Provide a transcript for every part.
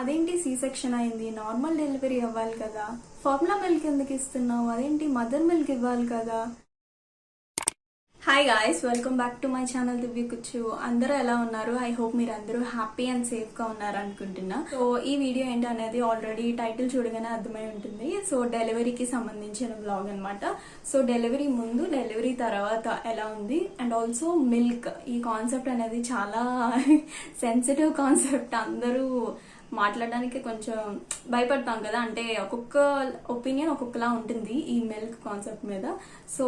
అదేంటి C section అయింది, normal delivery అవ్వాలి కదా, ఫార్ములా మిల్క్ ఎందుకు ఇస్తున్నావు, అదేంటి మదర్ మిల్క్ ఇవ్వాలి కదా. Hi guys, welcome back to my channel Divya Kuchu. అందరూ ఎలా ఉన్నారు? ఐ హోప్ మీరు అందరూ హ్యాపీ అండ్ సేఫ్ గా ఉన్నారు అనుకుంటున్నా. సో ఈ వీడియో ఏంటి అనేది ఆల్రెడీ టైటిల్ చూడగానే అర్థమై ఉంటుంది. సో డెలివరీకి సంబంధించిన వ్లాగ్ అనమాట. సో డెలివరీ ముందు, డెలివరీ తర్వాత ఎలా ఉంది, అండ్ ఆల్సో మిల్క్, ఈ కాన్సెప్ట్ అనేది చాలా సెన్సిటివ్ కాన్సెప్ట్. అందరూ మాట్లాడడానికి కొంచెం భయపడతాం కదా, అంటే ఒక్కొక్క ఒపీనియన్ ఒక్కొక్కలా ఉంటుంది ఈ మిల్క్ కాన్సెప్ట్ మీద. సో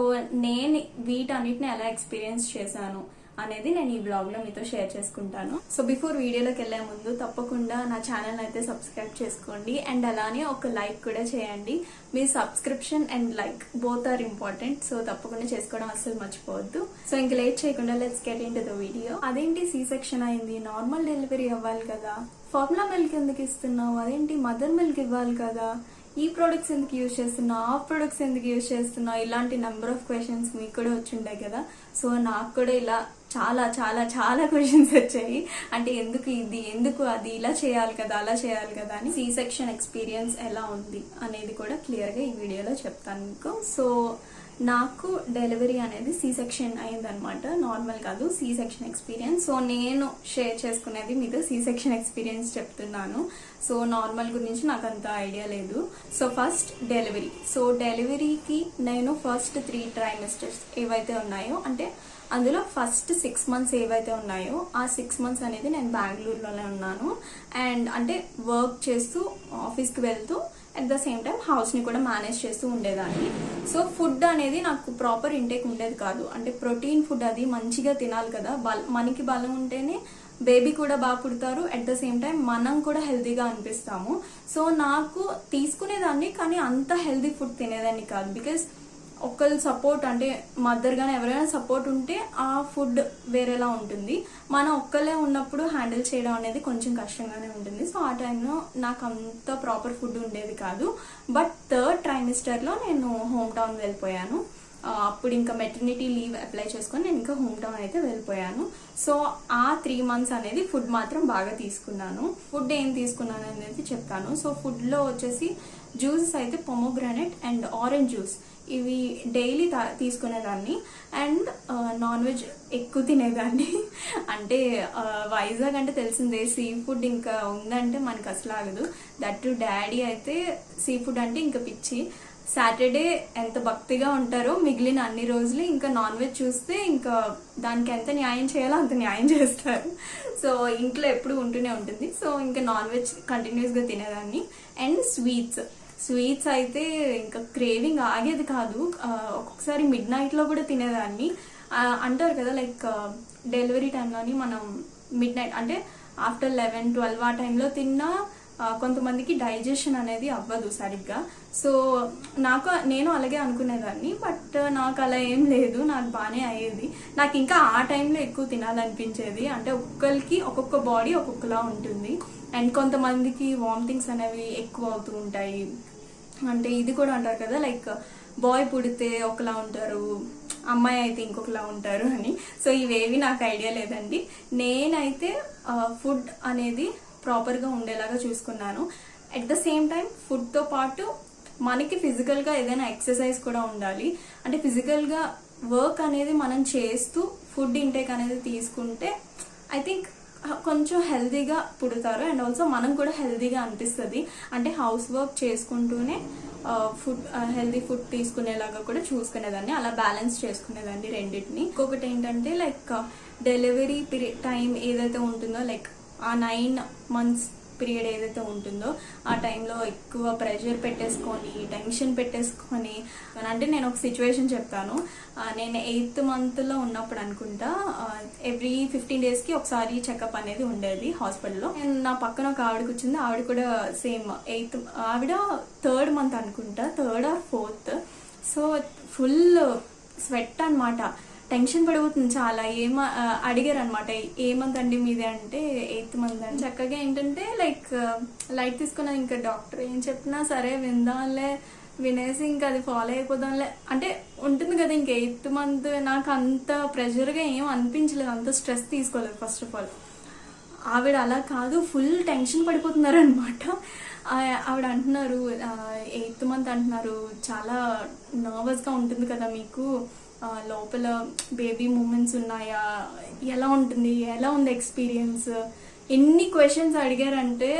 నేను వీటన్నిటిని ఎలా ఎక్స్పీరియన్స్ చేశాను అనేది నేను ఈ బ్లాగ్ లో మీతో షేర్ చేసుకుంటాను. సో బిఫోర్ వీడియోలోకి వెళ్లే ముందు తప్పకుండా నా ఛానల్ అయితే సబ్స్క్రైబ్ చేసుకోండి, అండ్ అలానే ఒక లైక్ కూడా చేయండి. మీ subscription and like both are important. So తప్పకుండా చేసుకోవడం అస్సలు మర్చిపోవద్దు. సో ఇంక లేట్ చేయకుండా let's get into the video. అదేంటి సి సెక్షన్ అయింది, నార్మల్ డెలివరీ అవ్వాలి కదా, ఫార్ములా మిల్క్ ఎందుకు ఇస్తున్నావు, అదేంటి మదర్ మిల్క్ ఇవ్వాలి కదా, ఈ ప్రొడక్ట్స్ ఎందుకు యూజ్ చేస్తున్నావు, ఆ ప్రొడక్ట్స్ ఎందుకు యూజ్ చేస్తున్నావు, ఇలాంటి నెంబర్ ఆఫ్ క్వశ్చన్స్ మీకు కూడా వచ్చింటాయి కదా. సో నాకు కూడా ఇలా చాలా చాలా చాలా క్వశ్చన్స్ వచ్చాయి. అంటే ఎందుకు ఇది, ఎందుకు అది, ఇలా చేయాలి కదా, అలా చేయాలి కదా అని. సి సెక్షన్ ఎక్స్పీరియన్స్ ఎలా ఉంది అనేది కూడా క్లియర్ గా ఈ వీడియోలో చెప్తాను మీకు. సో నాకు డెలివరీ అనేది సి సెక్షన్ అయిందనమాట, నార్మల్ కాదు, సి సెక్షన్ ఎక్స్పీరియన్స్. సో నేను షేర్ చేసుకునేది మీతో సి సెక్షన్ ఎక్స్పీరియన్స్ చెప్తున్నాను. సో నార్మల్ గురించి నాకు అంత ఐడియా లేదు. So first delivery. సో డెలివరీకి నేను ఫస్ట్ 3 ట్రైమిస్టర్స్ ఏవైతే ఉన్నాయో, అంటే అందులో ఫస్ట్ 6 months ఏవైతే ఉన్నాయో ఆ 6 months అనేది నేను బెంగళూరులోనే ఉన్నాను. అండ్ అంటే వర్క్ చేస్తూ, ఆఫీస్కి వెళ్తూ, at the same time house ని కూడా మేనేజ్ చేస్తూ ఉండేదాన్ని. సో ఫుడ్ అనేది నాకు ప్రాపర్ ఇంటేక్ ఉండేది కాదు. అంటే ప్రోటీన్ ఫుడ్ అది మంచిగా తినాలి కదా, మనకి బలం ఉంటేనే బేబీ కూడా బాగా పుడతారు, అట్ ద సేమ్ టైం మనం కూడా హెల్తీగా అనిపిస్తాము. సో నాకు తీసుకునేదాన్ని, కానీ అంత హెల్తీ ఫుడ్ తినేదాన్ని కాదు. బికాస్ ఒకళ్ళు సపోర్ట్, అంటే మదర్ గానీ ఎవరైనా సపోర్ట్ ఉంటే ఆ ఫుడ్ వేరేలా ఉంటుంది. మనం ఒక్కళ్ళే ఉన్నప్పుడు హ్యాండిల్ చేయడం అనేది కొంచెం కష్టంగానే ఉంటుంది. సో ఆ టైంలో నాకు అంత ప్రాపర్ ఫుడ్ ఉండేది కాదు. బట్ 3rd ట్రైమిస్టర్లో నేను హోమ్ టౌన్ వెళ్ళిపోయాను. అప్పుడు ఇంకా మెటర్నిటీ లీవ్ అప్లై చేసుకొని నేను ఇంకా హోమ్ టౌన్ అయితే వెళ్ళిపోయాను. సో ఆ 3 months అనేది ఫుడ్ మాత్రం బాగా తీసుకున్నాను. ఫుడ్ ఏం తీసుకున్నాను అనేది చెప్తాను. సో ఫుడ్లో వచ్చేసి జ్యూసెస్ అయితే పొమోగ్రానైట్ అండ్ ఆరెంజ్ జ్యూస్, ఇవి డైలీ తీసుకునేదాన్ని. అండ్ నాన్ వెజ్ ఎక్కువ తినేదాన్ని. అంటే వైజాగ్ అంటే తెలిసిందే, సీ ఫుడ్ ఇంకా ఉందంటే మనకు అసలు ఆగదు. దట్టు డాడీ అయితే సీ ఫుడ్ అంటే ఇంకా పిచ్చి. సాటర్డే ఎంత భక్తిగా ఉంటారో మిగిలిన అన్ని రోజులు ఇంకా నాన్ వెజ్ చూస్తే ఇంకా దానికి ఎంత న్యాయం చేయాలో అంత న్యాయం చేస్తారు. సో ఇంట్లో ఎప్పుడు ఉంటూనే ఉంటుంది. సో ఇంకా నాన్ వెజ్ కంటిన్యూస్ గా తినేదాన్ని. అండ్ స్వీట్స్ అయితే ఇంకా క్రేవింగ్ ఆగేది కాదు. ఒక్కొక్కసారి మిడ్ నైట్ లో కూడా తినేదాన్ని. అంటారు కదా, లైక్ డెలివరీ టైంలోని మనం మిడ్ నైట్ అంటే ఆఫ్టర్ 11-12 ఆ టైంలో తిన్నా కొంతమందికి డైజెషన్ అనేది అవ్వదు సరిగ్గా. సో నేను అలాగే అనుకునేదాన్ని. బట్ నాకు అలా ఏం లేదు, నాకు బాగానే అయ్యేది. నాకు ఇంకా ఆ టైంలో ఎక్కువ తినాలనిపించేది. అంటే ఒక్కొక్కరికి ఒక్కొక్క బాడీ ఒక్కొక్కలా ఉంటుంది. అండ్ కొంతమందికి వామిటింగ్స్ అనేవి ఎక్కువ అవుతూ ఉంటాయి. అంటే ఇది కూడా అంటారు కదా, లైక్ బాయ్ పుడితే ఒకలా ఉంటారు, అమ్మాయి అయితే ఇంకొకలా ఉంటారు అని. సో ఇవేవి నాకు ఐడియా లేదండి. నేనైతే ఫుడ్ అనేది ప్రాపర్గా ఉండేలాగా చూసుకున్నాను. అట్ ద సేమ్ టైం ఫుడ్తో పాటు మనకి ఫిజికల్గా ఏదైనా ఎక్సర్సైజ్ కూడా ఉండాలి. అంటే ఫిజికల్గా వర్క్ అనేది మనం చేస్తూ ఫుడ్ ఇంటేక్ అనేది తీసుకుంటే ఐ థింక్ కొంచెం హెల్తీగా పుడతారు. అండ్ ఆల్సో మనం కూడా హెల్తీగా అనిపిస్తుంది. అంటే హౌస్ వర్క్ చేసుకుంటూనే ఫుడ్, హెల్తీ ఫుడ్ తీసుకునేలాగా కూడా చూసుకునేదాన్ని. అలా బ్యాలెన్స్ చేసుకునేదాన్ని రెండింటిని. ఇంకొకటి ఏంటంటే, లైక్ డెలివరీ టైం ఏదైతే ఉంటుందో, లైక్ ఆ 9 months పీరియడ్ ఏదైతే ఉంటుందో ఆ టైంలో ఎక్కువ ప్రెషర్ పెట్టేసుకొని, టెన్షన్ పెట్టేసుకొని, అంటే నేను ఒక సిచ్యువేషన్ చెప్తాను. నేను 8th month లో ఉన్నప్పుడు అనుకుంటా, ఎవ్రీ 15 daysకి ఒకసారి చెకప్ అనేది ఉండేది హాస్పిటల్లో. నా పక్కన ఒక ఆవిడ కూర్చుంది. ఆవిడ కూడా సేమ్ 8th, ఆవిడ 3rd month అనుకుంటా, 3rd or 4th. So full sweat అనమాట, టెన్షన్ పడిపోతుంది చాలా. అడిగారు అనమాట, ఏ మంత్ అండి మీదే అంటే 8th month అని. చక్కగా ఏంటంటే లైక్ లైట్ తీసుకున్నది. ఇంకా డాక్టర్ ఏం చెప్పినా సరే విందాంలే, వినేసి ఇంకా అది ఫాలో అయిపోదాంలే అంటే ఉంటుంది కదా. ఇంక 8th month నాకు అంత ప్రెషర్గా ఏం అనిపించలేదు, అంత స్ట్రెస్ తీసుకోలేదు ఫస్ట్ ఆఫ్ ఆల్. ఆవిడ అలా కాదు, ఫుల్ టెన్షన్ పడిపోతున్నారు అనమాట. ఆవిడ అంటున్నారు 8th మంత్ అంటున్నారు, చాలా నర్వస్గా ఉంటుంది కదా మీకు, లోపల బేబీ మూమెంట్స్ ఉన్నాయా, ఎలా ఉంటుంది, ఎలా ఉంది ఎక్స్పీరియన్స్, ఎన్ని క్వశ్చన్స్ అడిగారంటే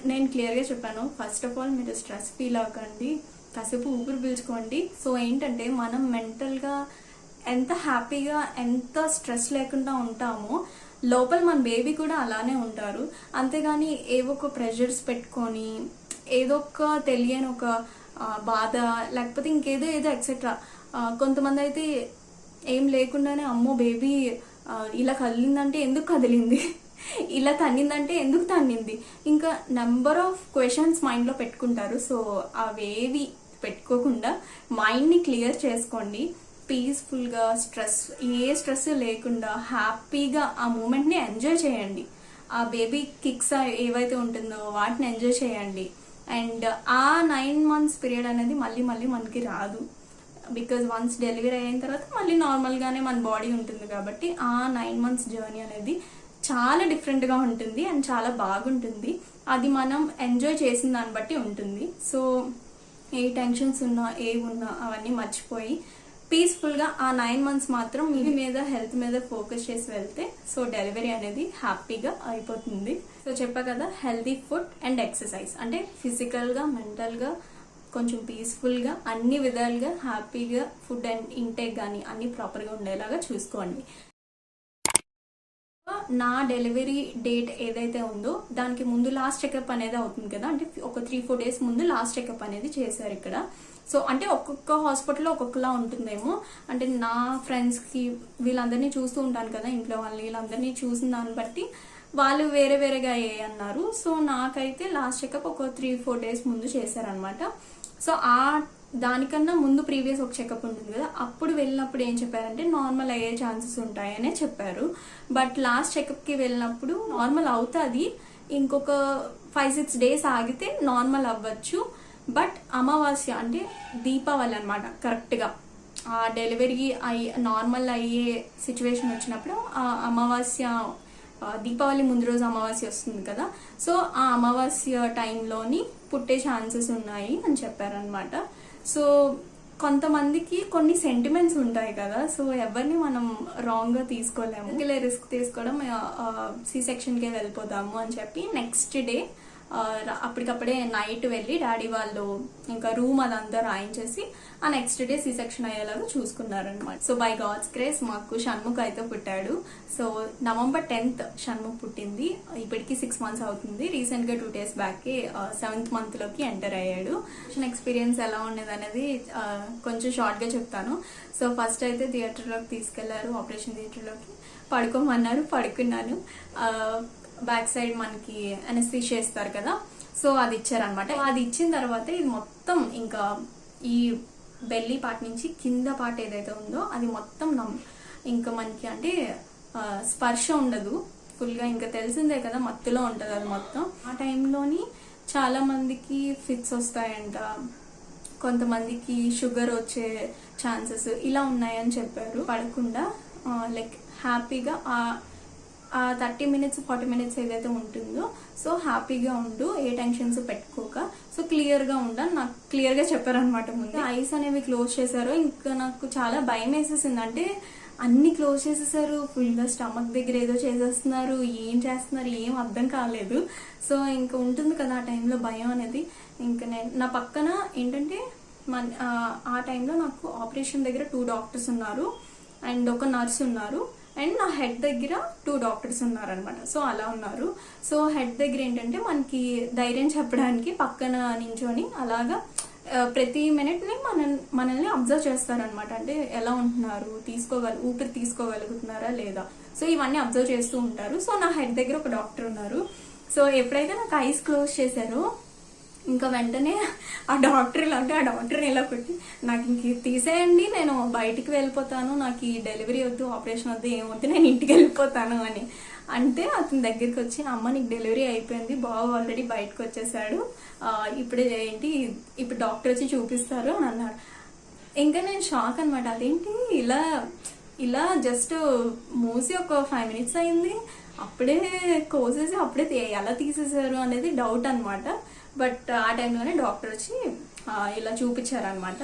నేను క్లియర్గా చెప్పాను. ఫస్ట్ ఆఫ్ ఆల్ మీరు స్ట్రెస్ ఫీల్ అవ్వకండి, కాసేపు ఊపిరి పీల్చుకోండి. సో ఏంటంటే మనం మెంటల్గా ఎంత హ్యాపీగా ఎంత స్ట్రెస్ లేకుండా ఉంటామో లోపల మన బేబీ కూడా అలానే ఉంటారు. అంతేగాని ఏవో ఒక ప్రెషర్స్ పెట్టుకొని ఏదో ఒక తెలియని ఒక బాధ లేకపోతే ఇంకేదో ఏదో ఎక్సెట్రా. కొంతమంది అయితే ఏం లేకుండానే అమ్మో బేబీ ఇలా కదిలిందంటే ఎందుకు కదిలింది, ఇలా తన్నిందంటే ఎందుకు తన్నింది, ఇంకా నెంబర్ ఆఫ్ క్వశ్చన్స్ మైండ్లో పెట్టుకుంటారు. సో అవేవి పెట్టుకోకుండా మైండ్ని క్లియర్ చేసుకోండి. పీస్ఫుల్గా ఏ స్ట్రెస్ లేకుండా హ్యాపీగా ఆ మూమెంట్ని ఎంజాయ్ చేయండి. ఆ బేబీ కిక్స్ ఏవైతే ఉంటుందో వాటిని ఎంజాయ్ చేయండి. అండ్ ఆ 9 months పీరియడ్ అనేది మళ్ళీ మనకి రాదు. బికాజ్ వన్స్ డెలివరీ అయిన తర్వాత మళ్ళీ నార్మల్గానే మన బాడీ ఉంటుంది కాబట్టి ఆ 9 months జర్నీ అనేది చాలా డిఫరెంట్గా ఉంటుంది అండ్ చాలా బాగుంటుంది. అది మనం ఎంజాయ్ చేసిన దాన్ని బట్టి ఉంటుంది. సో ఏ టెన్షన్స్ ఉన్నా ఏమున్నా అవన్నీ మర్చిపోయి పీస్ఫుల్గా ఆ 9 months మాత్రం మీ మీద హెల్త్ మీద ఫోకస్ చేసి వెళ్తే సో డెలివరీ అనేది హ్యాపీగా అయిపోతుంది. సో చెప్పా కదా, హెల్తీ ఫుడ్ అండ్ ఎక్సర్సైజ్ అంటే ఫిజికల్గా మెంటల్గా కొంచెం పీస్ఫుల్గా అన్ని విధాలుగా హ్యాపీగా ఫుడ్ అండ్ ఇంటేక్ కానీ అన్ని ప్రాపర్గా ఉండేలాగా చూసుకోండి. నా డెలివరీ డేట్ ఏదైతే ఉందో దానికి ముందు లాస్ట్ చెకప్ అనేది అవుతుంది కదా, అంటే ఒక 3-4 days ముందు లాస్ట్ చెకప్ అనేది చేశారు ఇక్కడ. సో అంటే ఒక్కొక్క హాస్పిటల్లో ఒక్కొక్కలా ఉంటుందేమో. అంటే నా ఫ్రెండ్స్కి వీళ్ళందరినీ చూస్తూ ఉంటాను కదా, ఇంట్లో వీళ్ళందరినీ చూసిన దాన్ని బట్టి వాళ్ళు వేరేగా అన్నారు. సో నాకైతే లాస్ట్ చెకప్ ఒక 3-4 days ముందు చేశారనమాట. సో దానికన్నా ముందు ప్రీవియస్ ఒక చెకప్ ఉంటుంది కదా, అప్పుడు వెళ్ళినప్పుడు ఏం చెప్పారంటే నార్మల్ అయ్యే ఛాన్సెస్ ఉంటాయనే చెప్పారు. బట్ లాస్ట్ చెకప్కి వెళ్ళినప్పుడు నార్మల్ అవుతుంది, ఇంకొక 5-6 days ఆగితే నార్మల్ అవ్వచ్చు. బట్ అమావాస్య అంటే దీపావళి అనమాట కరెక్ట్గా ఆ డెలివరీ నార్మల్ అయ్యే సిచ్యువేషన్ వచ్చినప్పుడు ఆ అమావాస్య దీపావళి ముందు రోజు అమావాస్య వస్తుంది కదా, సో ఆ అమావాస్య టైంలోని పుట్టే ఛాన్సెస్ ఉన్నాయి అని చెప్పారనమాట. సో కొంతమందికి కొన్ని సెంటిమెంట్స్ ఉంటాయి కదా, సో ఎవరిని మనం రాంగ్గా తీసుకోలేము. ఇలా రిస్క్ తీసుకోవడం సి సెక్షన్కే వెళ్ళిపోదాము అని చెప్పి నెక్స్ట్ డే అప్పటికప్పుడే నైట్ వెళ్ళి డాడీ వాళ్ళు ఇంకా రూమ్ అదంతా రాయించేసి ఆ నెక్స్ట్ డే సి సెక్షన్ అయ్యేలాగా చూసుకున్నారనమాట. సో బై గాడ్స్ గ్రేస్ మాకు షణ్ముఖ్ అయితే పుట్టాడు. సో November 10th షణ్ముఖ్ పుట్టింది. ఇప్పటికి 6 months అవుతుంది. రీసెంట్గా 2 days బ్యాక్కి 7th month లోకి ఎంటర్ అయ్యాడు. ఎక్స్పీరియన్స్ ఎలా ఉండేది అనేది కొంచెం షార్ట్గా చెప్తాను. సో ఫస్ట్ అయితే థియేటర్లోకి తీసుకెళ్లారు, ఆపరేషన్ థియేటర్లోకి పడుకోమన్నారు, పడుకున్నాను. బ్యాక్ సైడ్ మనకి అనస్థీషియా ఇస్తారు కదా, సో అది ఇచ్చారనమాట. అది ఇచ్చిన తర్వాత ఇది మొత్తం ఇంకా ఈ బెల్లీ పార్ట్ నుంచి కింద పార్ట్ ఏదైతే ఉందో అది మొత్తం ఇంకా మనకి అంటే స్పర్శ ఉండదు ఫుల్గా, ఇంకా తెలిసిందే కదా మత్తులో ఉంటుంది అది మొత్తం. ఆ టైంలోని చాలా మందికి ఫిట్స్ వస్తాయంట, కొంతమందికి షుగర్ వచ్చే ఛాన్సెస్ ఇలా ఉన్నాయని చెప్పారు. పడకుండా లైక్ హ్యాపీగా ఆ 30 minutes 40 minutes ఏదైతే ఉంటుందో సో హ్యాపీగా ఉండు, ఏ టెన్షన్స్ పెట్టుకోక, సో క్లియర్గా ఉండని నాకు క్లియర్గా చెప్పారనమాట. ముందు ఐస్ అనేవి క్లోజ్ చేశారు. ఇంకా నాకు చాలా భయం వేసేసింది, అంటే అన్ని క్లోజ్ చేసేసారు, ఫుల్గా స్టమక్ దగ్గర ఏదో చేసేస్తున్నారు, ఏం చేస్తున్నారు ఏం అర్థం కాలేదు. సో ఇంకా ఉంటుంది కదా ఆ టైంలో భయం అనేది. ఇంకా నా పక్కన ఏంటంటే ఆ టైంలో నాకు ఆపరేషన్ దగ్గర 2 doctors ఉన్నారు అండ్ ఒక నర్స్ ఉన్నారు అండ్ నా హెడ్ దగ్గర 2 doctors ఉన్నారనమాట. సో అలా ఉన్నారు. సో హెడ్ దగ్గర ఏంటంటే మనకి ధైర్యం చెప్పడానికి పక్కన నించొని అలాగా ప్రతి మినిట్ని మనల్ని అబ్జర్వ్ చేస్తారనమాట. అంటే ఎలా ఉంటున్నారు, ఊపిరి తీసుకోగలుగుతున్నారా లేదా, సో ఇవన్నీ అబ్జర్వ్ చేస్తూ ఉంటారు. సో నా హెడ్ దగ్గర ఒక డాక్టర్ ఉన్నారు. సో ఎప్పుడైతే నాకు ఐస్ క్లోజ్ చేశారో ఇంకా వెంటనే ఆ డాక్టర్ని ఇలా కొట్టి నాకు ఇంక తీసేయండి, నేను బయటికి వెళ్ళిపోతాను, నాకు ఈ డెలివరీ వద్దు, ఆపరేషన్ వద్దు, ఏమొద్దు, నేను ఇంటికి వెళ్ళిపోతాను అని అంటే అతని దగ్గరికి వచ్చి అమ్మ నీకు డెలివరీ అయిపోయింది, బాబు ఆల్రెడీ బయటకు వచ్చేసాడు, ఇప్పుడు డాక్టర్ వచ్చి చూపిస్తారు అని అన్నాడు. ఇంకా నేను షాక్ అనమాట. అదేంటి ఇలా జస్ట్ మూసి ఒక 5 minutes అయింది, అప్పుడే కోసేసి అప్పుడే ఎలా తీసేసారు అనేది డౌట్ అనమాట. బట్ ఆ టైంలోనే డాక్టర్ వచ్చి ఇలా చూపించారనమాట.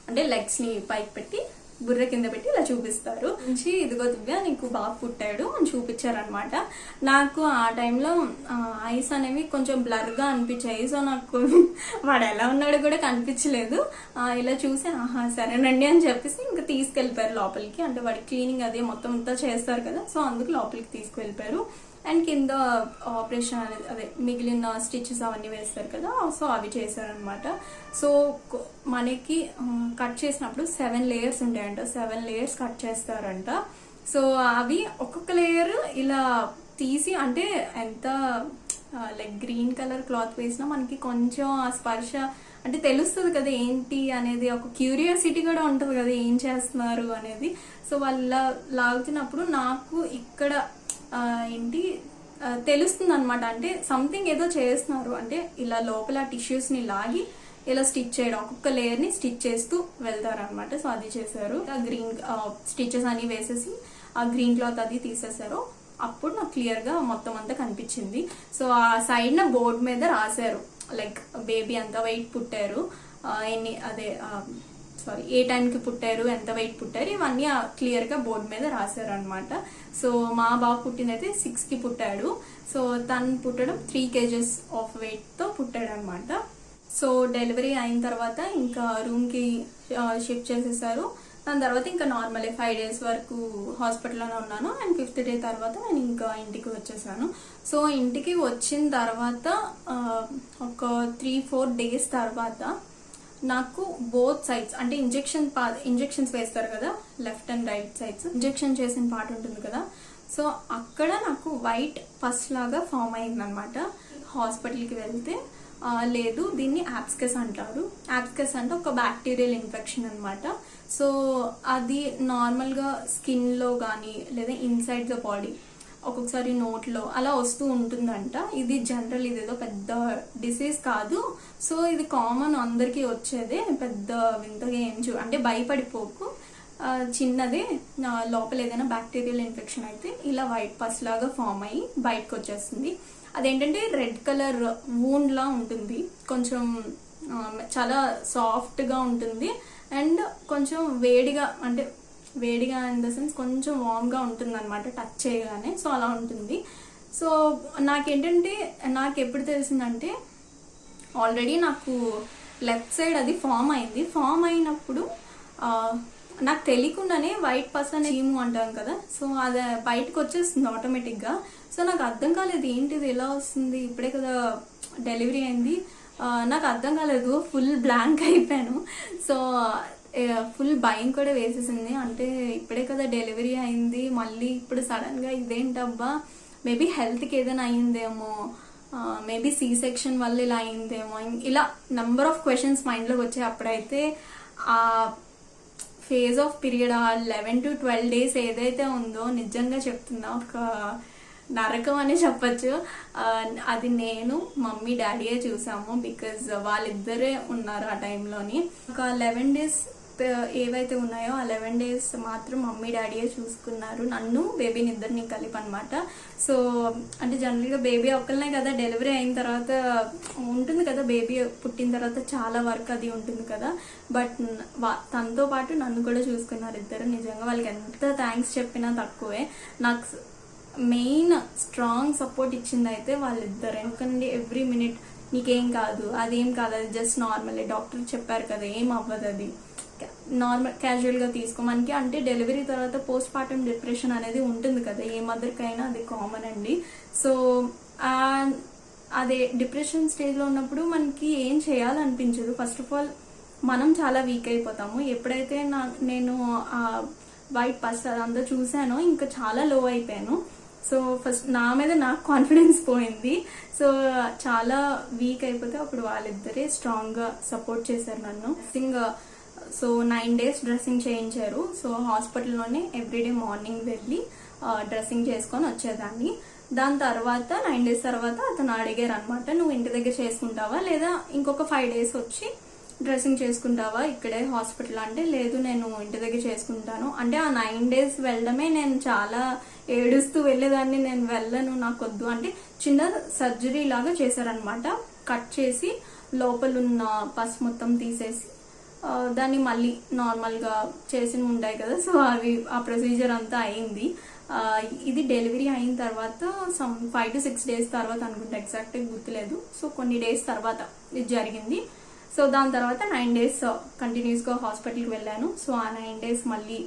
అంటే లెగ్స్ని పైకి పెట్టి బుర్ర కింద పెట్టి ఇలా చూపిస్తారు. నుంచి ఇదిగో దివ్య నీకు బాబు పుట్టాడు అని చూపించారనమాట. నాకు ఆ టైంలో ఐస్ అనేవి కొంచెం బ్లర్గా అనిపించాయి. సో నాకు వాడు ఎలా ఉన్నాడో కూడా కనిపించలేదు. ఇలా చూసి ఆహా సరేనండి అని చెప్పేసి ఇంకా తీసుకెళ్ళిపోయారు లోపలికి. అంటే వాడి క్లీనింగ్ అదే మొత్తం అంతా చేస్తారు కదా, సో అందుకు లోపలికి తీసుకువెళ్ళిపోయారు. అండ్ కింద ఆపరేషన్ అనేది అదే మిగిలిన స్టిచెస్ అవన్నీ వేస్తారు కదా, సో అవి చేశారనమాట. సో మనకి కట్ చేసినప్పుడు 7 లేయర్స్ ఉంటాయంట, 7 లేయర్స్ కట్ చేస్తారంట. సో అవి ఒక్కొక్క లేయర్ ఇలా తీసి, అంటే ఎంత లైక్ గ్రీన్ కలర్ క్లాత్ వేసినా మనకి కొంచెం ఆ స్పర్శ అంటే తెలుస్తుంది కదా ఏంటి అనేది, ఒక క్యూరియాసిటీ కూడా ఉంటుంది కదా ఏం చేస్తున్నారు అనేది. సో వాళ్ళ లాగుతున్నప్పుడు నాకు ఇక్కడ ఏంటి తెలుస్తుంది అనమాట. అంటే సంథింగ్ ఏదో చేస్తున్నారు, అంటే ఇలా లోపల టిష్యూస్ ని లాగి ఇలా స్టిచ్ చేయడం, ఒక్కొక్క లేయర్ ని స్టిచ్ చేస్తూ వెళ్తారనమాట. సో అది చేశారు. గ్రీన్ స్టిచెస్ అని వేసేసి ఆ గ్రీన్ క్లాత్ అది తీసేశారు. అప్పుడు నాకు క్లియర్ గా మొత్తం అంతా కనిపించింది. సో ఆ సైడ్ నా బోర్డ్ మీద రాశారు లైక్ బేబీ ఎంత వెయిట్ పుట్టారు, ఎన్ని అదే సారీ ఏ టైంకి పుట్టారు, ఎంత వెయిట్ పుట్టారు, ఇవన్నీ క్లియర్ గా బోర్డు మీద రాశారు అనమాట. సో మా బాబు పుట్టినైతే 6కి పుట్టాడు. సో తను పుట్టడం 3 kgs ఆఫ్ వెయిట్ తో పుట్టాడు అనమాట. సో డెలివరీ అయిన తర్వాత ఇంకా రూమ్ కి షిఫ్ట్ చేసేసారు. దాని తర్వాత ఇంకా నార్మల్ 5 days వరకు హాస్పిటల్లోనే ఉన్నాను. అండ్ 5th day తర్వాత నేను ఇంకా ఇంటికి వచ్చేసాను. సో ఇంటికి వచ్చిన తర్వాత ఒక 3-4 days తర్వాత నాకు బోత్ సైడ్స్ అంటే ఇంజెక్షన్స్ వేస్తారు కదా, left and right sides injection చేసిన పార్ట్ ఉంటుంది కదా, సో అక్కడ నాకు వైట్ పస్ లాగా ఫామ్ అయిందనమాట. హాస్పిటల్కి వెళ్తే లేదు దీన్ని యాప్స్కస్ అంటారు. యాప్స్కస్ అంటే ఒక బ్యాక్టీరియల్ ఇన్ఫెక్షన్ అనమాట. సో అది నార్మల్గా స్కిన్లో కానీ లేదా ఇన్సైడ్ ద బాడీ ఒక్కొక్కసారి నోట్లో అలా వస్తూ ఉంటుందంట. ఇది జనరల్, ఇదేదో పెద్ద డిసీజ్ కాదు. సో ఇది కామన్, అందరికీ వచ్చేదే, పెద్ద వింతగా ఏం అంటే భయపడిపోకు, చిన్నదే. లోపల ఏదైనా బ్యాక్టీరియల్ ఇన్ఫెక్షన్ అయితే ఇలా వైట్ పస్ లాగా ఫామ్ అయ్యి బయటకు వచ్చేస్తుంది. అదేంటంటే రెడ్ కలర్ వూండ్ లా ఉంటుంది, కొంచెం చాలా సాఫ్ట్ గా ఉంటుంది అండ్ కొంచెం వేడిగా, అంటే వేడిగా ఇన్ ద సెన్స్ కొంచెం వార్మ్ గా ఉంటుంది అనమాట టచ్ చేయగానే. సో అలా ఉంటుంది. సో నాకేంటంటే నాకు ఎప్పుడు తెలిసిందంటే ఆల్రెడీ నాకు లెఫ్ట్ సైడ్ అది ఫామ్ అయింది. ఫామ్ అయినప్పుడు నాకు తెలియకుండానే వైట్ పస్ అనే చీము అంటాం కదా, సో అది బయటకు వచ్చేస్తుంది ఆటోమేటిక్గా. సో నాకు అర్థం కాలేదు ఏంటిది ఎలా వస్తుంది, ఇప్పుడే కదా డెలివరీ అయింది, నాకు అర్థం కాలేదు, ఫుల్ బ్లాంక్ అయిపోయాను. సో ఫుల్ భయం కూడా వేసేసింది. అంటే ఇప్పుడే కదా డెలివరీ అయింది, మళ్ళీ ఇప్పుడు సడన్ గా ఇదేంటబ్బా, మేబీ హెల్త్కి ఏదైనా అయిందేమో, మేబీ సి సెక్షన్ వల్ల ఇలా అయిందేమో, ఇలా నెంబర్ ఆఫ్ క్వశ్చన్స్ మైండ్లోకి వచ్చాయి. అప్పుడైతే ఆ ఫేజ్ ఆఫ్ పీరియడ్, ఆ 11 to 12 days ఏదైతే ఉందో, నిజంగా చెప్తున్నా ఒక నరకం అని చెప్పచ్చు. అది నేను మమ్మీ డాడీయే చూసాము, బికాజ్ వాళ్ళిద్దరే ఉన్నారు ఆ టైంలోని. ఒక 11 days ఏవైతే ఉన్నాయో ఆ 11 days మాత్రం మమ్మీ డాడీయే చూసుకున్నారు, నన్ను బేబీని ఇద్దరిని కలిపి అనమాట. సో అంటే జనరల్గా బేబీ ఒక్కరినే కదా, డెలివరీ అయిన తర్వాత ఉంటుంది కదా, బేబీ పుట్టిన తర్వాత చాలా వర్క్ అది ఉంటుంది కదా, బట్ తనతో పాటు నన్ను కూడా చూసుకున్నారు ఇద్దరు. నిజంగా వాళ్ళకి ఎంత థ్యాంక్స్ చెప్పినా తక్కువే. నాకు మెయిన్ స్ట్రాంగ్ సపోర్ట్ ఇచ్చింది అయితే వాళ్ళిద్దరు. ఎందుకంటే ఎవ్రీ మినిట్ నీకేం కాదు, అదేం కాదు, అది జస్ట్ నార్మల్, డాక్టర్ చెప్పారు కదా ఏం అవ్వదు, అది నార్మల్ క్యాజువల్ గా తీసుకో. మనకి అంటే డెలివరీ తర్వాత పోస్ట్ పార్టమ్ డిప్రెషన్ అనేది ఉంటుంది కదా, ఏ మదర్కైనా అది కామన్ అండి. సో అదే డిప్రెషన్ స్టేజ్ లో ఉన్నప్పుడు మనకి ఏం చేయాలనిపించదు. ఫస్ట్ ఆఫ్ ఆల్ మనం చాలా వీక్ అయిపోతాము. ఎప్పుడైతే నేను ఆ వైట్ పస్ అదంతా చూసానో ఇంకా చాలా లో అయిపోయాను. సో ఫస్ట్ నా మీద నాకు కాన్ఫిడెన్స్ పోయింది. సో చాలా వీక్ అయిపోతే అప్పుడు వాళ్ళిద్దరే స్ట్రాంగ్ గా సపోర్ట్ చేశారు నన్ను. సో 9 days డ్రెస్సింగ్ చేయించారు. సో హాస్పిటల్లోనే ఎవ్రీడే మార్నింగ్ వెళ్ళి డ్రెస్సింగ్ చేసుకొని వచ్చేదాన్ని. దాని తర్వాత 9 days తర్వాత అతను అడిగారు అనమాట, నువ్వు ఇంటి దగ్గర చేసుకుంటావా లేదా ఇంకొక 5 days వచ్చి డ్రెస్సింగ్ చేసుకుంటావా ఇక్కడే హాస్పిటల్ అంటే, లేదు నేను ఇంటి దగ్గర చేసుకుంటాను అంటే. ఆ 9 days వెళ్ళడమే నేను చాలా ఏడుస్తూ వెళ్ళేదాన్ని, నేను వెళ్ళను నాకు వద్దు అంటే. చిన్న సర్జరీ లాగా చేశారనమాట, కట్ చేసి లోపలున్న పస్ మొత్తం తీసేసి దాన్ని మళ్ళీ నార్మల్గా చేసినవి ఉంటాయి కదా, సో అవి ఆ ప్రొసీజర్ అంతా అయింది. ఇది డెలివరీ అయిన తర్వాత సమ్ 5 to 6 days తర్వాత అనుకుంటా, ఎగ్జాక్ట్గా గుర్తులేదు. సో కొన్ని డేస్ తర్వాత ఇది జరిగింది. సో దాని తర్వాత 9 days కంటిన్యూస్గా హాస్పిటల్కి వెళ్ళాను. సో ఆ 9 days మళ్ళీ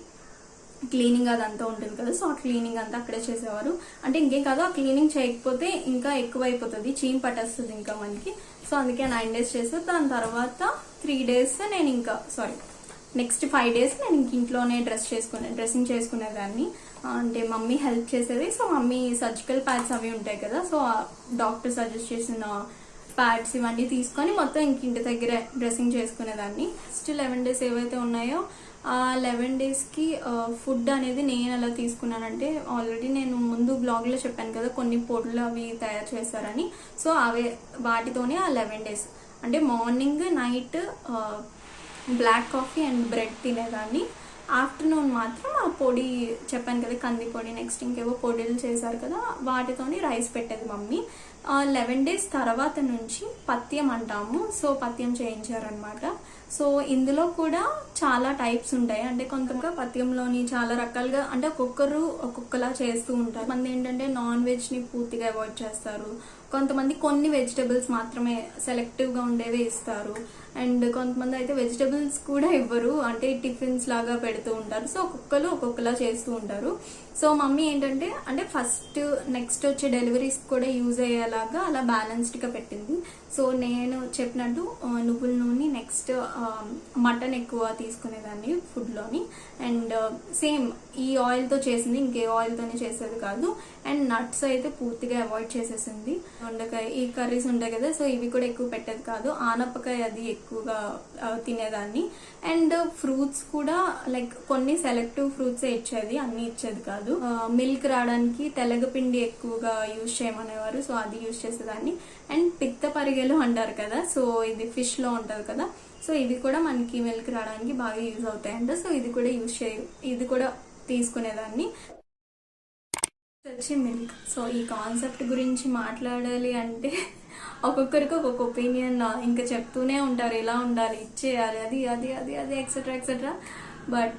క్లీనింగ్ అదంతా ఉంటుంది కదా, సో ఆ క్లీనింగ్ అంతా అక్కడే చేసేవారు. అంటే ఇంకేం కాదు, ఆ క్లీనింగ్ చేయకపోతే ఇంకా ఎక్కువ అయిపోతుంది, చీమ్ పట్టేస్తుంది ఇంకా మనకి. సో అందుకే 9 days చేసాను. దాని తర్వాత 3 days నేను ఇంకా నెక్స్ట్ 5 days నేను ఇంక ఇంట్లోనే డ్రెస్సింగ్ చేసుకునేదాన్ని. అంటే మమ్మీ హెల్ప్ చేసేది. సో మమ్మీ సర్జికల్ ప్యాడ్స్ అవి ఉంటాయి కదా, సో డాక్టర్ సజెస్ట్ చేసిన ప్యాడ్స్ ఇవన్నీ తీసుకొని మొత్తం ఇంక ఇంటి దగ్గరే డ్రెస్సింగ్ చేసుకునేదాన్ని. నెక్స్ట్ 11 days ఏవైతే ఉన్నాయో ఆ 11 daysకి ఫుడ్ అనేది నేను ఎలా తీసుకున్నానంటే, ఆల్రెడీ నేను ముందు బ్లాగ్లో చెప్పాను కదా కొన్ని పొడులు అవి తయారు చేశారని. సో వాటితోనే ఆ 11 days అంటే morning night black coffee and bread తినేదాన్ని. ఆఫ్టర్నూన్ మాత్రం ఆ పొడి చెప్పాను కదా, కంది పొడి, నెక్స్ట్ ఇంకేవో పొడిలు చేశారు కదా, వాటితోని రైస్ పెట్టేది మమ్మీ. 11 days తర్వాత నుంచి పథ్యం అంటాము, సో పథ్యం చేయించారనమాట. సో ఇందులో కూడా చాలా టైప్స్ ఉంటాయి, అంటే కొంతమంది పథ్యంలోని చాలా రకాలుగా, అంటే ఒక్కొక్కరు ఒక్కొక్కలా చేస్తూ ఉంటారు. కొంతమంది ఏంటంటే నాన్ వెజ్ని పూర్తిగా అవాయిడ్ చేస్తారు, కొంతమంది కొన్ని వెజిటబుల్స్ మాత్రమే సెలెక్టివ్గా ఉండేవి ఇస్తారు, అండ్ కొంతమంది అయితే వెజిటబుల్స్ కూడా ఇవ్వరు, అంటే టిఫిన్స్ లాగా పెడుతూ ఉంటారు. సో ఒక్కొక్కలా చేస్తూ ఉంటారు. సో మమ్మీ ఏంటంటే అంటే ఫస్ట్ నెక్స్ట్ వచ్చే డెలివరీస్ కూడా యూజ్ అయ్యేలాగా అలా బ్యాలెన్స్డ్గా పెట్టింది. సో నేను చెప్పినట్టు నువ్వుల నూనె, నెక్స్ట్ మటన్ ఎక్కువ తీసుకునేదాన్ని ఫుడ్లోని, అండ్ సేమ్ ఈ ఆయిల్తో చేసింది, ఇంకే ఆయిల్తోనే చేసేది కాదు. అండ్ నట్స్ అయితే పూర్తిగా అవాయిడ్ చేసేసింది. దొండకాయ ఈ కర్రీస్ ఉంటాయి కదా, సో ఇవి కూడా ఎక్కువ పెట్టేది కాదు. ఆనపకాయ అది ఎక్కువగా తినేదాన్ని. అండ్ ఫ్రూట్స్ కూడా లైక్ కొన్ని సెలెక్టివ్ ఫ్రూట్స్ ఇచ్చేది, అన్ని ఇచ్చేది కాదు. మిల్క్ రావడానికి తెలగపిండి ఎక్కువగా యూజ్ చేయమనేవారు, సో అది యూజ్ చేసేదాన్ని. అండ్ పిత్త పరిగెలు అంటారు కదా, సో ఇది ఫిష్ లో ఉంటది కదా, సో ఇవి కూడా మనకి మిల్క్ రావడానికి బాగా యూజ్ అవుతాయంట. సో ఇది కూడా తీసుకునేదాన్ని. వచ్చి మిల్క్. సో ఈ కాన్సెప్ట్ గురించి మాట్లాడాలి అంటే ఒక్కొక్కరికి ఒక్కొక్క ఒపీనియన్ ఇంకా చెప్తూనే ఉంటారు, ఇలా ఉండాలి, ఇచ్చేయాలి, అది అది అది అది ఎక్సెట్రా ఎక్సెట్రా. బట్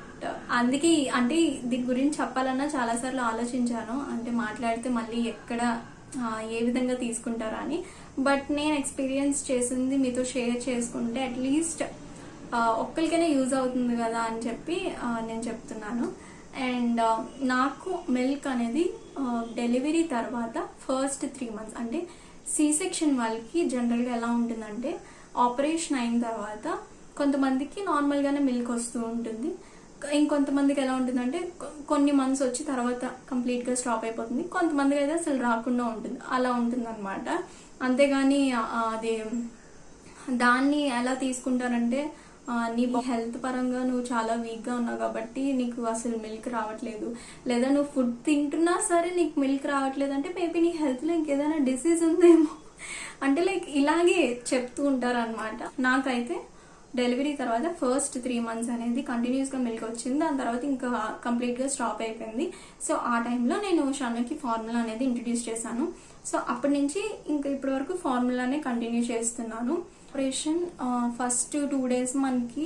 అందుకే అంటే దీని గురించి చెప్పాలన్నా చాలాసార్లు ఆలోచించాను, అంటే మాట్లాడితే మళ్ళీ ఎక్కడ ఏ విధంగా తీసుకుంటారా అని. బట్ నేను ఎక్స్పీరియన్స్ చేసింది మీతో షేర్ చేసుకుంటే అట్లీస్ట్ ఒక్కరికైనా యూజ్ అవుతుంది కదా అని చెప్పి నేను చెప్తున్నాను. అండ్ నాకు మిల్క్ అనేది డెలివరీ తర్వాత ఫస్ట్ 3 months అంటే C-section వాళ్ళకి జనరల్గా ఎలా ఉంటుందంటే, ఆపరేషన్ అయిన తర్వాత కొంతమందికి నార్మల్గానే మిల్క్ వస్తూ ఉంటుంది, ఇంకొంతమందికి ఎలా ఉంటుందంటే కొన్ని మంత్స్ వచ్చి తర్వాత కంప్లీట్గా స్టాప్ అయిపోతుంది, కొంతమందికి అయితే అసలు రాకుండా ఉంటుంది, అలా ఉంటుంది అనమాట. అంతేగాని అది దాన్ని ఎలా తీసుకుంటారంటే, నీ హెల్త్ పరంగా నువ్వు చాలా వీక్గా ఉన్నావు కాబట్టి నీకు అసలు మిల్క్ రావట్లేదు, లేదా నువ్వు ఫుడ్ తింటున్నా సరే నీకు మిల్క్ రావట్లేదు అంటే మేబీ నీ హెల్త్లో ఇంకేదైనా డిసీజ్ ఉందేమో అంటే లైక్ ఇలాగే చెప్తూ ఉంటారు అనమాట. నాకైతే డెలివరీ తర్వాత ఫస్ట్ 3 months అనేది కంటిన్యూస్గా మిల్క్ వచ్చింది, దాని తర్వాత ఇంకా కంప్లీట్గా స్టాప్ అయిపోయింది. సో ఆ టైంలో నేను షన్నుకి ఫార్ములా అనేది ఇంట్రడ్యూస్ చేశాను. సో అప్పటి నుంచి ఇంకా ఇప్పటి వరకు ఫార్ములానే కంటిన్యూ చేస్తున్నాను. ఆపరేషన్ ఫస్ట్ 2 days మనకి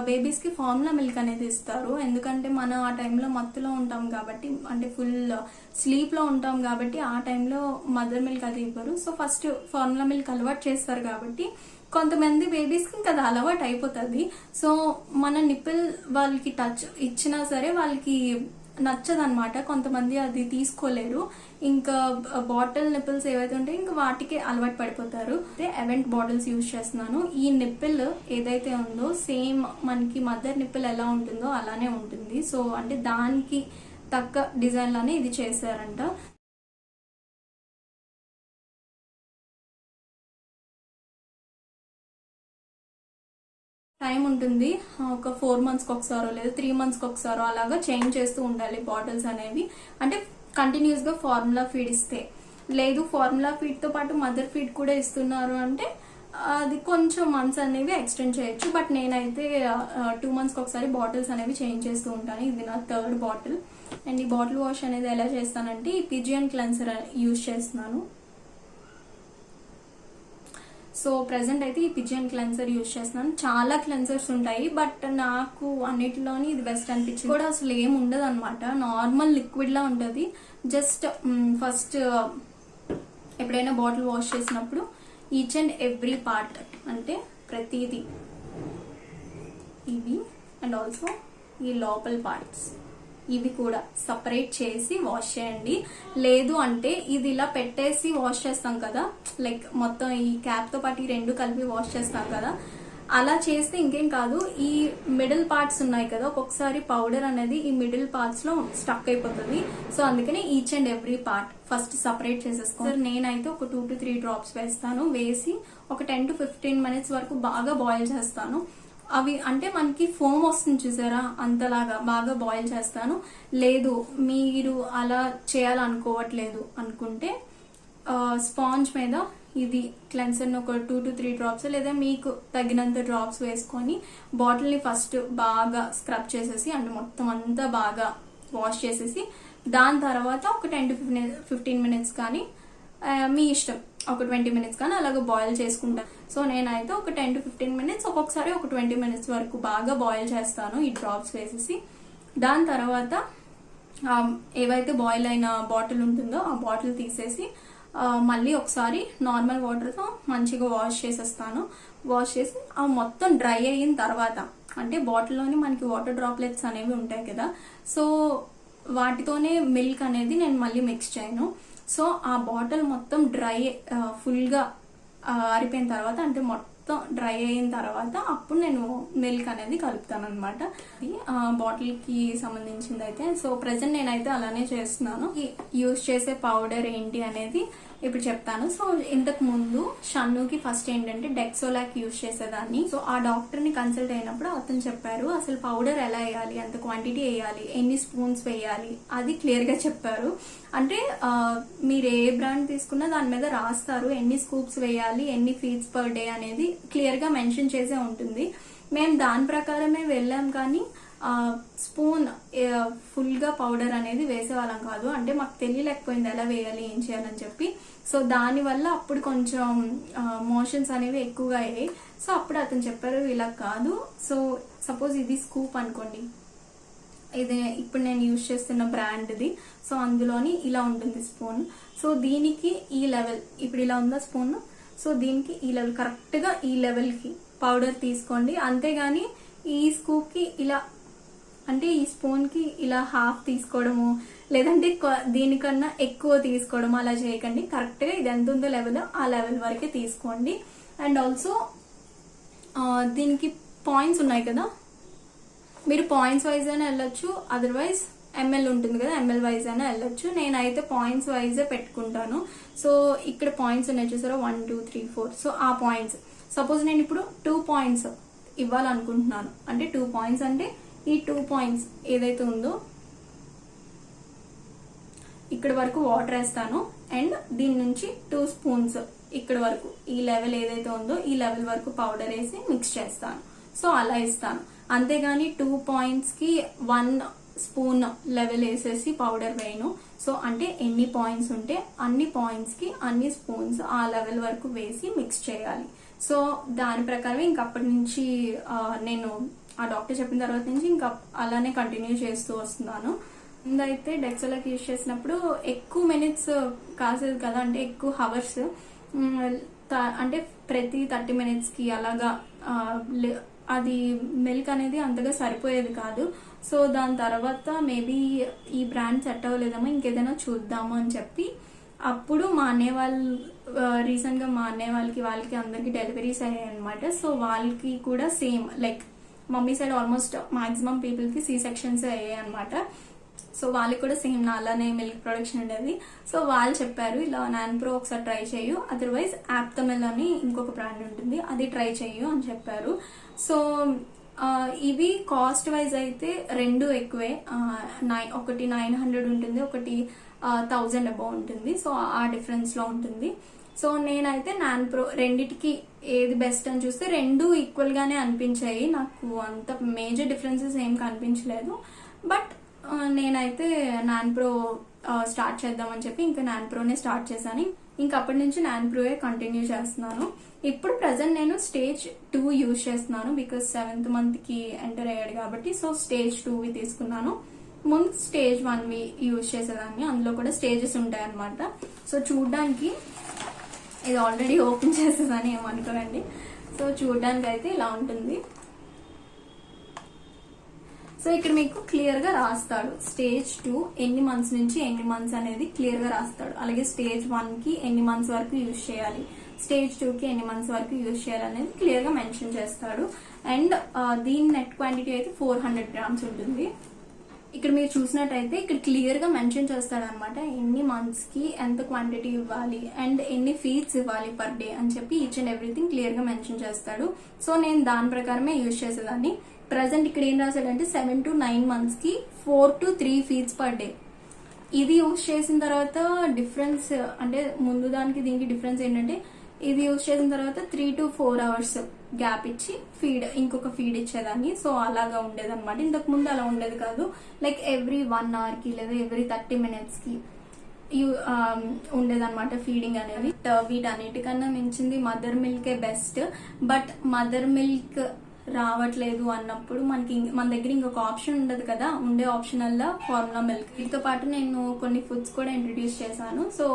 బేబీస్కి ఫార్ములా మిల్క్ అనేది ఇస్తారు, ఎందుకంటే మనం ఆ టైంలో మత్తులో ఉంటాం కాబట్టి, అంటే ఫుల్ స్లీప్లో ఉంటాం కాబట్టి ఆ టైంలో మదర్ మిల్క్ అది ఇవ్వరు. సో ఫస్ట్ ఫార్ములా మిల్క్ అలవాటు చేస్తారు కాబట్టి కొంతమంది బేబీస్కి ఇంకా అది అలవాటు అయిపోతుంది. సో మన నిప్పుల్ వాళ్ళకి టచ్ ఇచ్చినా సరే వాళ్ళకి నచ్చదనమాట, కొంతమంది అది తీసుకోలేరు. ఇంకా బాటిల్ నిప్పుల్స్ ఏవైతే ఉంటాయో ఇంకా వాటికి అలవాటు పడిపోతారు. ఎవెంట్ బాటిల్స్ యూజ్ చేస్తున్నాను. ఈ నిప్పుల్ ఏదైతే ఉందో సేమ్ మనకి మదర్ నిప్పుల్ ఎలా ఉంటుందో అలానే ఉంటుంది. సో అంటే దానికి తగ్గ డిజైన్ లోనే ఇది చేశారంట. టైం ఉంటుంది, ఒక 4 monthsకి ఒకసారో లేదా 3 monthsకి ఒకసారో అలాగా చేంజ్ చేస్తూ ఉండాలి బాటిల్స్ అనేవి. అంటే కంటిన్యూస్ గా ఫార్ములా ఫీడ్ ఇస్తే, లేదు ఫార్ములా ఫీడ్ తో పాటు మదర్ ఫీడ్ కూడా ఇస్తున్నారు అంటే అది కొంచెం మంత్స్ అనేవి ఎక్స్టెండ్ చేయొచ్చు. బట్ నేనైతే 2 monthsకి ఒకసారి బాటిల్స్ అనేవి చేంజ్ చేస్తూ ఉంటాను. ఇది నా 3rd బాటిల్. అండ్ ఈ బాటిల్ వాష్ అనేది ఎలా చేస్తానంటే ఈ పిజియన్ క్లెన్సర్ యూజ్ చేస్తున్నాను. సో ప్రెసెంట్ అయితే ఈ పిజియన్ క్లెన్సర్ యూజ్ చేస్తున్నాను. చాలా క్లెన్సర్స్ ఉంటాయి, బట్ నాకు అన్నిటిలోని ఇది బెస్ట్ అనిపించింది. కూడా అసలు ఏం ఉండదు అనమాట, నార్మల్ లిక్విడ్ లా ఉంటుంది. జస్ట్ ఫస్ట్ ఎప్పుడైనా బాటిల్ వాష్ చేసినప్పుడు ఈచ్ అండ్ ఎవ్రీ పార్ట్, అంటే ప్రతిదీ, ఇవి అండ్ ఆల్సో ఈ లోపల పార్ట్స్, ఇవి కూడా సపరేట్ చేసి వాష్ చేయండి. లేదు అంటే ఇది ఇలా పెట్టేసి వాష్ చేస్తాం కదా, లైక్ మొత్తం ఈ క్యాప్ తో పాటు ఈ రెండు కలిపి వాష్ చేస్తాం కదా, అలా చేస్తే ఇంకేం కాదు, ఈ మిడిల్ పార్ట్స్ ఉన్నాయి కదా, ఒక్కొక్కసారి పౌడర్ అనేది ఈ మిడిల్ పార్ట్స్ లో స్టక్ అయిపోతుంది. సో అందుకని each and every part first separate చేసేసుకోవాలి. నేనైతే ఒక 2 to 3 drops వేస్తాను. వేసి ఒక 10 to 15 minutes వరకు బాగా బాయిల్ చేస్తాను. అవి అంటే మనకి ఫోమ్ వస్తుంది చూసారా, అంతలాగా బాగా బాయిల్ చేస్తాను. లేదు మీరు అలా చేయాలనుకోవట్లేదు అనుకుంటే స్పాంజ్ మీద ఇది క్లెన్సర్ ఒక 2 to 3 drops లేదా మీకు తగినంత డ్రాప్స్ వేసుకొని బాటిల్ ని ఫస్ట్ బాగా స్క్రబ్ చేసేసి అంటే మొత్తం అంతా బాగా వాష్ చేసేసి దాని తర్వాత ఒక 10 to 15 minutes కానీ మీ ఇష్టం ఒక 20 minutes కానీ అలాగ బాయిల్ చేసుకుంటాను. సో నేనైతే ఒక 10 to 15 minutes, ఒక్కొక్కసారి ఒక 20 minutes వరకు బాగా బాయిల్ చేస్తాను ఈ డ్రాప్స్ వేసేసి. దాని తర్వాత ఏవైతే బాయిల్ అయిన బాటిల్ ఉంటుందో ఆ బాటిల్ తీసేసి మళ్ళీ ఒకసారి నార్మల్ వాటర్తో మంచిగా వాష్ చేసేస్తాను. వాష్ చేసి ఆ మొత్తం డ్రై అయిన తర్వాత, అంటే బాటిల్లోని మనకి వాటర్ డ్రాప్లెట్స్ అనేవి ఉంటాయి కదా, సో వాటితోనే మిల్క్ అనేది నేను మళ్ళీ మిక్స్ చేయను. సో ఆ బాటిల్ మొత్తం డ్రై ఫుల్గా ఆరిపోయిన తర్వాత, అంటే మొత్తం డ్రై అయిన తర్వాత అప్పుడు నేను మిల్క్ అనేది కలుపుతాను అనమాట. బాటిల్ కి సంబంధించింది అయితే. సో ప్రెసెంట్ నేనైతే అలానే చేస్తున్నాను. యూజ్ చేసే పౌడర్ ఏంటి అనేది ఇప్పుడు చెప్తాను. సో ఇంతకు ముందు షన్నుకి ఫస్ట్ ఏంటంటే డెక్సోలాక్ యూజ్ చేసేదాన్ని. సో ఆ డాక్టర్ ని కన్సల్ట్ అయినప్పుడు అతను చెప్పారు అసలు పౌడర్ ఎలా వేయాలి, ఎంత క్వాంటిటీ వేయాలి, ఎన్ని స్పూన్స్ వేయాలి, అది క్లియర్ గా చెప్పారు. అంటే మీరు ఏ బ్రాండ్ తీసుకున్నా దాని మీద రాస్తారు ఎన్ని స్కూప్స్ వేయాలి, ఎన్ని ఫీడ్స్ పర్ డే అనేది క్లియర్ గా మెన్షన్ చేసే ఉంటుంది. మేము దాని ప్రకారమే వెళ్ళాం, కానీ స్పూన్ ఫుల్ గా పౌడర్ అనేది వేసేవాళ్ళం కాదు. అంటే మాకు తెలియలేకపోయింది ఎలా వేయాలి ఏం చేయాలని చెప్పి. సో దాని వల్ల అప్పుడు కొంచెం మోషన్స్ అనేవి ఎక్కువగా అయ్యాయి. సో అప్పుడు అతను చెప్పారు ఇలా కాదు. సో సపోజ్ ఇది స్కూప్ అనుకోండి, ఇది ఇప్పుడు నేను యూజ్ చేస్తున్న బ్రాండ్ది. సో అందులోని ఇలా ఉంటుంది స్పూన్. సో దీనికి ఈ లెవెల్, ఇప్పుడు ఇలా ఉందా స్పూన్, సో దీనికి ఈ లెవెల్, కరెక్ట్ గా ఈ లెవెల్ కి పౌడర్ తీసుకోండి. అంతేగాని ఈ స్కూప్ కి ఇలా, అంటే ఈ స్పూన్ కి ఇలా హాఫ్ తీసుకోవడము, లేదంటే దీనికన్నా ఎక్కువ తీసుకోవడం అలా చేయకండి. కరెక్ట్ గా ఇది ఎంత ఉందో లెవెల్, ఆ లెవెల్ వరకే తీసుకోండి. అండ్ ఆల్సో దీనికి పాయింట్స్ ఉన్నాయి కదా, మీరు పాయింట్స్ వైజ్ అయినా వెళ్ళొచ్చు, అదర్వైజ్ ఎంఎల్ ఉంటుంది కదా, ఎంఎల్ వైజ్ అయినా వెళ్ళొచ్చు. నేనైతే పాయింట్స్ వైజే పెట్టుకుంటాను. సో ఇక్కడ పాయింట్స్ ఉన్నాయి చూసారా, 1 2 3 4. సో ఆ పాయింట్స్, సపోజ్ నేను ఇప్పుడు 2 points ఇవ్వాలనుకుంటున్నాను, అంటే 2 points అంటే ఈ 2 points ఏదైతే ఉందో ఇక్కడ వరకు వాటర్ వేస్తాను. అండ్ దీని నుంచి 2 spoons ఇక్కడ వరకు ఈ లెవెల్ ఏదైతే ఉందో ఈ లెవెల్ వరకు పౌడర్ వేసి మిక్స్ చేస్తాను. సో అలా ఇస్తాను. అంతేగాని 2 points కి 1 spoon లెవెల్ వేసేసి పౌడర్ వేయను. సో అంటే ఎన్ని పాయింట్స్ ఉంటే అన్ని పాయింట్స్ కి అన్ని స్పూన్స్ ఆ లెవెల్ వరకు వేసి మిక్స్ చేయాలి. సో దాని ప్రకారం ఇంకప్పటి నుంచి నేను ఆ డాక్టర్ చెప్పిన తర్వాత నుంచి ఇంకా అలానే కంటిన్యూ చేస్తూ వస్తున్నాను. ముందైతే డెక్సోలాక్ యూజ్ చేసినప్పుడు ఎక్కువ మినిట్స్ కాసేది కదా, అంటే ఎక్కువ హవర్స్, అంటే ప్రతి 30 minutes కి అలాగా అది మిల్క్ అనేది అంతగా సరిపోయేది కాదు. సో దాని తర్వాత మేబీ ఈ బ్రాండ్ సెట్ అవ్వలేదేమో, ఇంకేదైనా చూద్దాము అని చెప్పి అప్పుడు మా అన్నయ్య వాళ్ళు రీసెంట్ గా మా అన్నయ్య వాళ్ళకి అందరికి డెలివరీస్ అయ్యాయి అనమాట. సో వాళ్ళకి కూడా same like mummy side almost maximum people కి సి సెక్షన్స్ అయ్యాయి అనమాట. సో వాళ్ళకి కూడా సేమ్ నా అలానే మిల్క్ ప్రొడక్షన్ ఉండేది. సో వాళ్ళు చెప్పారు ఇలా నాన్ప్రో ఒకసారి ట్రై చేయు, అదర్వైజ్ యాప్తమెల్ అని ఇంకొక బ్రాండ్ ఉంటుంది అది ట్రై చేయు అని చెప్పారు. సో ఇవి కాస్ట్ వైజ్ అయితే రెండు ఎక్కువే, ఒకటి 900 ఉంటుంది, ఒకటి 1000 అబౌవ్ ఉంటుంది. సో ఆ డిఫరెన్స్ లో ఉంటుంది. సో నేనైతే నాన్ ప్రో రెండిటికి ఏది బెస్ట్ అని చూస్తే రెండు ఈక్వల్ గానే అనిపించాయి, నాకు అంత మేజర్ డిఫరెన్సెస్ ఏం కనిపించలేదు. బట్ నేనైతే నాన్ ప్రో స్టార్ట్ చేద్దామని చెప్పి ఇంకా నాన్ ప్రోనే స్టార్ట్ చేశాను. ఇంకా అప్పటి నుంచి నాన్ ప్రోయే కంటిన్యూ చేస్తున్నాను. ఇప్పుడు ప్రజెంట్ నేను స్టేజ్ 2 యూజ్ చేస్తున్నాను, బికాస్ 7th మంత్ కి ఎంటర్ అయ్యాడు కాబట్టి. సో స్టేజ్ 2వి తీసుకున్నాను. ముందు స్టేజ్ 1వి యూజ్ చేసేదాన్ని, అందులో కూడా స్టేజెస్ ఉంటాయి అనమాట. సో చూడ్డానికి ఇది ఆల్రెడీ ఓపెన్ చేసేదాన్ని, ఏమనుకోండి. సో చూడ్డానికి అయితే ఇలా ఉంటుంది. సో ఇక్కడ మీకు క్లియర్ గా రాస్తాడు స్టేజ్ 2 ఎన్ని మంత్స్ నుంచి ఎన్ని మంత్స్ అనేది క్లియర్ గా రాస్తాడు. అలాగే స్టేజ్ 1 కి ఎన్ని మంత్స్ వరకు యూజ్ చేయాలి, స్టేజ్ 2 కి ఎన్ని మంత్స్ వరకు యూజ్ చేయాలి అనేది క్లియర్ గా మెన్షన్ చేస్తాడు. అండ్ దీని నెట్ క్వాంటిటీ అయితే 400 grams ఉంటుంది. ఇక్కడ మీరు చూసినట్టయితే ఇక్కడ క్లియర్ గా మెన్షన్ చేస్తాడు అనమాట, ఎన్ని మంత్స్ కి ఎంత క్వాంటిటీ ఇవ్వాలి అండ్ ఎన్ని ఫీడ్స్ ఇవ్వాలి పర్ డే అని చెప్పి ఈచ్ అండ్ ఎవ్రీథింగ్ క్లియర్ గా మెన్షన్ చేస్తాడు. సో నేను దాని ప్రకారమే యూజ్ చేసేదాన్ని. ప్రజెంట్ ఇక్కడ ఏం రాశాడంటే 7 to 9 months కి 4 to 3 feeds per day. ఇది యూజ్ చేసిన తర్వాత డిఫరెన్స్ అంటే ముందు దానికి దీనికి డిఫరెన్స్ ఏంటంటే, ఇది యూజ్ చేసిన తర్వాత 3 to 4 hours గ్యాప్ ఇచ్చి ఇంకొక ఫీడ్ ఇచ్చేదాన్ని. సో అలాగా ఉండేది అనమాట. ఇంతకు ముందు అలా ఉండేది కాదు, లైక్ ఎవ్రీ 1 hour కి లేదా ఎవ్రీ 30 minutes కి ఉండేదన్నమాట ఫీడింగ్ అనేది. వీటన్నిటికన్నా మించింది మదర్ మిల్కే బెస్ట్. బట్ మదర్ మిల్క్ రావట్లేదు అన్నప్పుడు మన దగ్గర ఇంకొక ఆప్షన్ ఉండదు కదా, ఉండే ఆప్షన్ వల్ల ఫార్ములా మిల్క్. వీటితో పాటు నేను కొన్ని ఫుడ్స్ కూడా ఇంట్రడ్యూస్ చేశాను. సో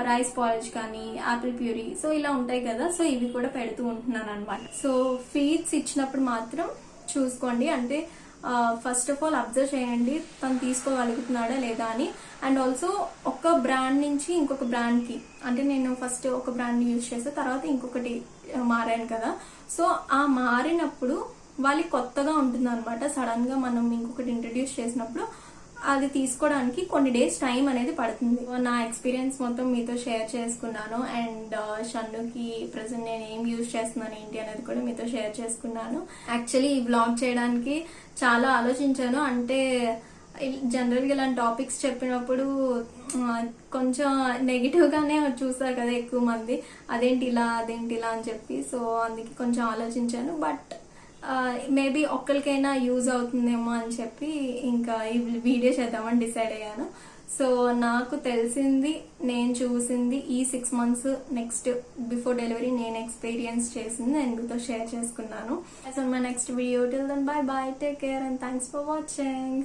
రైస్ పాలిష్ కానీ యాపిల్ ప్యూరీ, సో ఇలా ఉంటాయి కదా, సో ఇవి కూడా పెడుతూ ఉంటున్నాను అనమాట. సో ఫీడ్స్ ఇచ్చినప్పుడు మాత్రం చూసుకోండి, అంటే ఫస్ట్ ఆఫ్ ఆల్ అబ్జర్వ్ చేయండి తను తీసుకోగలుగుతున్నాడా లేదా అని. అండ్ ఆల్సో ఒక బ్రాండ్ నుంచి ఇంకొక బ్రాండ్ కి, అంటే నేను ఫస్ట్ ఒక బ్రాండ్ యూజ్ చేస్తే తర్వాత ఇంకొకటి మారాను కదా, సో ఆ మారినప్పుడు వాళ్ళకి కొత్తగా ఉంటుంది అనమాట. సడన్ గా మనం ఇంకొకటి ఇంట్రడ్యూస్ చేసినప్పుడు అది తీసుకోవడానికి కొన్ని డేస్ టైం అనేది పడుతుంది. నా ఎక్స్పీరియన్స్ మొత్తం మీతో షేర్ చేసుకున్నాను. అండ్ షన్నుకి ప్రెసెంట్ నేను ఏం యూజ్ చేస్తున్నాను ఏంటి అనేది కూడా మీతో షేర్ చేసుకున్నాను. యాక్చువల్లీ ఈ వ్లాగ్ చేయడానికి చాలా ఆలోచించాను, అంటే జనరల్ గా ఇలాంటి టాపిక్స్ చెప్పినప్పుడు కొంచెం నెగిటివ్ గానే చూస్తారు కదా ఎక్కువ మంది, అదేంటి ఇలా అని చెప్పి. సో అందుకే కొంచెం ఆలోచించాను. బట్ మేబీ ఒక్కరికైనా యూజ్ అవుతుందేమో అని చెప్పి ఇంకా ఈ వీడియో చేద్దామని డిసైడ్ అయ్యాను. సో నాకు తెలిసింది, నేను చూసింది ఈ 6 months నెక్స్ట్ బిఫోర్ డెలివరీ నేను ఎక్స్పీరియన్స్ చేసింది నేను మీతో షేర్ చేసుకున్నాను. So my next video, till then bye bye, take care and thanks for watching.